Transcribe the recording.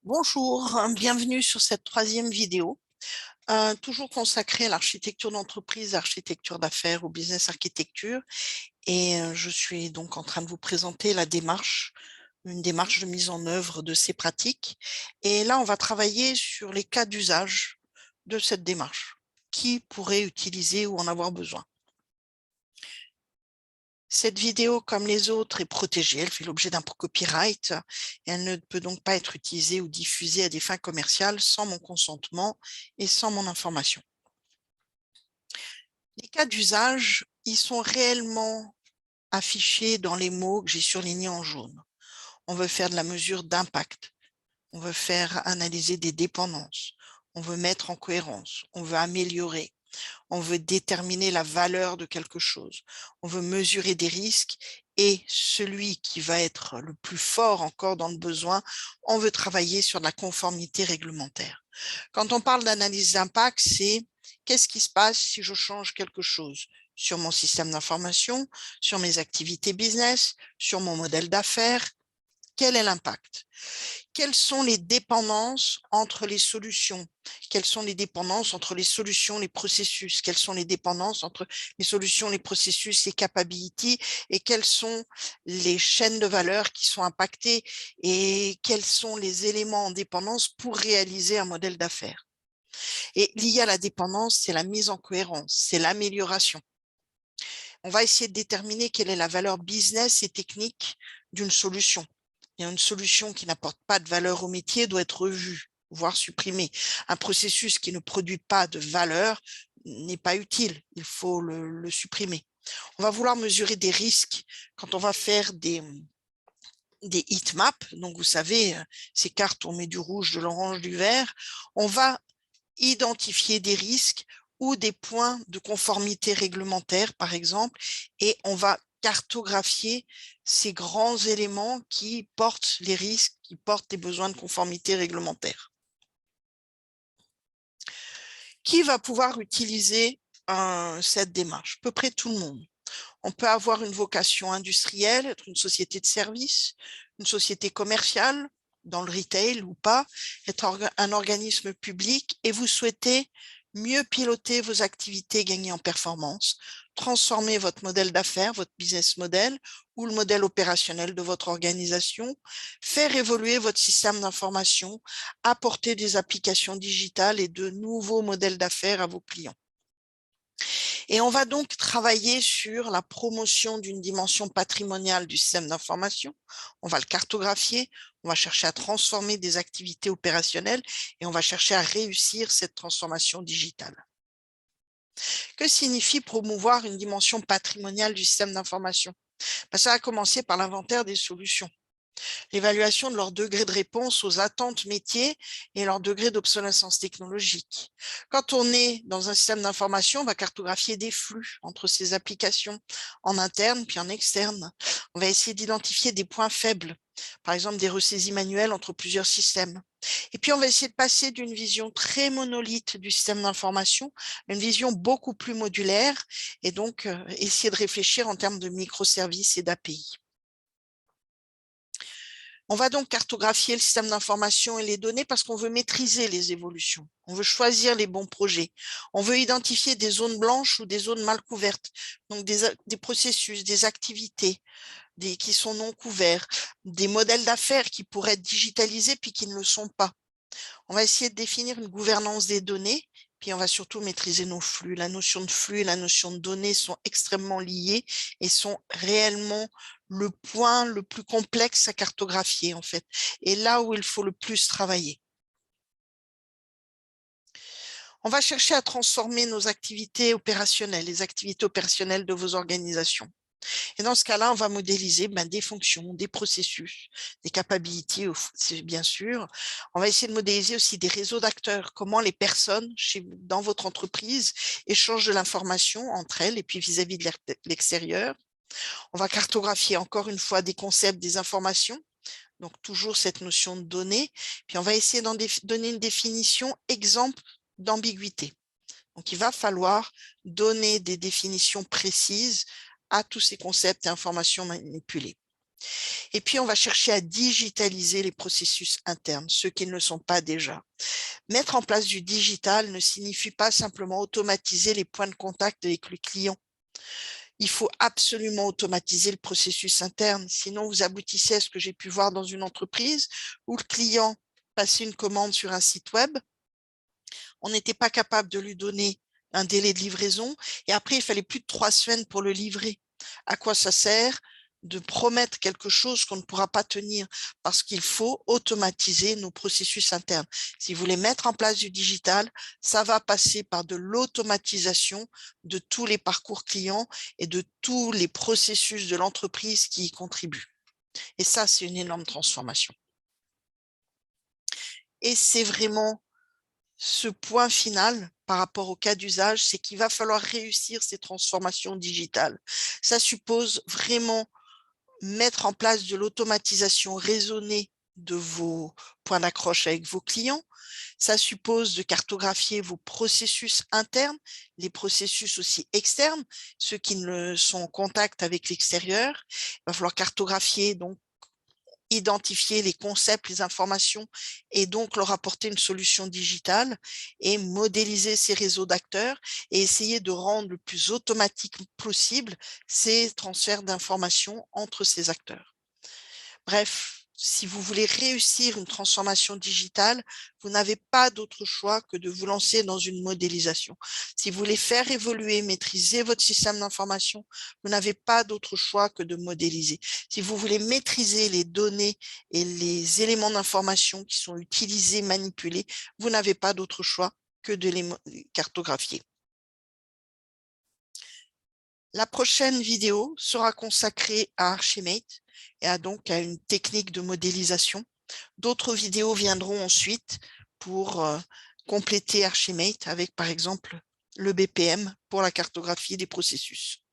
Bonjour, bienvenue sur cette troisième vidéo, toujours consacrée à l'architecture d'entreprise, architecture d'affaires ou business architecture. Et je suis donc en train de vous présenter une démarche de mise en œuvre de ces pratiques. Et là, on va travailler sur les cas d'usage de cette démarche. Qui pourrait utiliser ou en avoir besoin? Cette vidéo, comme les autres, est protégée. Elle fait l'objet d'un copyright et elle ne peut donc pas être utilisée ou diffusée à des fins commerciales sans mon consentement et sans mon information. Les cas d'usage, ils sont réellement affichés dans les mots que j'ai surlignés en jaune. On veut faire de la mesure d'impact. On veut faire analyser des dépendances. On veut mettre en cohérence. On veut améliorer. On veut déterminer la valeur de quelque chose. On veut mesurer des risques et celui qui va être le plus fort encore dans le besoin, on veut travailler sur la conformité réglementaire. Quand on parle d'analyse d'impact, c'est qu'est-ce qui se passe si je change quelque chose sur mon système d'information, sur mes activités business, sur mon modèle d'affaires, quel est l'impact? Quelles sont les dépendances entre les solutions? Quelles sont les dépendances entre les solutions, les processus? Quelles sont les dépendances entre les solutions, les processus, les capabilities? Et quelles sont les chaînes de valeur qui sont impactées? Et quels sont les éléments en dépendance pour réaliser un modèle d'affaires? Et lié à la dépendance, c'est la mise en cohérence, c'est l'amélioration. On va essayer de déterminer quelle est la valeur business et technique d'une solution. Et une solution qui n'apporte pas de valeur au métier doit être revue, voire supprimée. Un processus qui ne produit pas de valeur n'est pas utile, il faut le supprimer. On va vouloir mesurer des risques quand on va faire des heat maps. Donc, vous savez, ces cartes, on met du rouge, de l'orange, du vert. On va identifier des risques ou des points de conformité réglementaire, par exemple, et on va cartographier ces grands éléments qui portent les risques, qui portent les besoins de conformité réglementaire. Qui va pouvoir utiliser cette démarche? À peu près tout le monde. On peut avoir une vocation industrielle, être une société de service, une société commerciale, dans le retail ou pas, être un organisme public et vous souhaitez mieux piloter vos activités, gagner en performance, transformer votre modèle d'affaires, votre business model ou le modèle opérationnel de votre organisation, faire évoluer votre système d'information, apporter des applications digitales et de nouveaux modèles d'affaires à vos clients. Et on va donc travailler sur la promotion d'une dimension patrimoniale du système d'information. On va le cartographier, on va chercher à transformer des activités opérationnelles et on va chercher à réussir cette transformation digitale. Que signifie promouvoir une dimension patrimoniale du système d'information? Ça a commencé par l'inventaire des solutions, l'évaluation de leur degré de réponse aux attentes métiers et leur degré d'obsolescence technologique. Quand on est dans un système d'information, on va cartographier des flux entre ces applications en interne puis en externe. On va essayer d'identifier des points faibles, par exemple des ressaisies manuelles entre plusieurs systèmes. Et puis, on va essayer de passer d'une vision très monolithe du système d'information à une vision beaucoup plus modulaire et donc essayer de réfléchir en termes de microservices et d'API. On va donc cartographier le système d'information et les données parce qu'on veut maîtriser les évolutions. On veut choisir les bons projets. On veut identifier des zones blanches ou des zones mal couvertes. Donc des processus, des activités qui sont non couverts, des modèles d'affaires qui pourraient être digitalisés puis qui ne le sont pas. On va essayer de définir une gouvernance des données, puis on va surtout maîtriser nos flux. La notion de flux et la notion de données sont extrêmement liées et sont réellement le point le plus complexe à cartographier, en fait, et là où il faut le plus travailler. On va chercher à transformer nos activités opérationnelles, les activités opérationnelles de vos organisations. Et dans ce cas-là, on va modéliser des fonctions, des processus, des capabilities, bien sûr. On va essayer de modéliser aussi des réseaux d'acteurs, comment les personnes dans votre entreprise échangent de l'information entre elles et puis vis-à-vis de l'extérieur. On va cartographier encore une fois des concepts, des informations, donc toujours cette notion de données. Puis on va essayer d'en donner une définition exemple d'ambiguïté. Donc, il va falloir donner des définitions précises à tous ces concepts et informations manipulées. Et puis, on va chercher à digitaliser les processus internes, ceux qui ne le sont pas déjà. Mettre en place du digital ne signifie pas simplement automatiser les points de contact avec le client. Il faut absolument automatiser le processus interne, sinon vous aboutissez à ce que j'ai pu voir dans une entreprise où le client passait une commande sur un site web, on n'était pas capable de lui donner un délai de livraison et après il fallait plus de 3 semaines pour le livrer. À quoi ça sert de promettre quelque chose qu'on ne pourra pas tenir parce qu'il faut automatiser nos processus internes. Si vous voulez mettre en place du digital, ça va passer par de l'automatisation de tous les parcours clients et de tous les processus de l'entreprise qui y contribuent. Et ça, c'est une énorme transformation. Et c'est vraiment ce point final par rapport au cas d'usage, c'est qu'il va falloir réussir ces transformations digitales. Ça suppose vraiment mettre en place de l'automatisation raisonnée de vos points d'accroche avec vos clients. Ça suppose de cartographier vos processus internes, les processus aussi externes, ceux qui ne sont en contact avec l'extérieur. Il va falloir cartographier donc identifier les concepts, les informations et donc leur apporter une solution digitale et modéliser ces réseaux d'acteurs et essayer de rendre le plus automatique possible ces transferts d'informations entre ces acteurs. Bref, si vous voulez réussir une transformation digitale, vous n'avez pas d'autre choix que de vous lancer dans une modélisation. Si vous voulez faire évoluer, maîtriser votre système d'information, vous n'avez pas d'autre choix que de modéliser. Si vous voulez maîtriser les données et les éléments d'information qui sont utilisés, manipulés, vous n'avez pas d'autre choix que de les cartographier. La prochaine vidéo sera consacrée à Archimate et donc à une technique de modélisation. D'autres vidéos viendront ensuite pour compléter Archimate avec par exemple le BPM pour la cartographie des processus.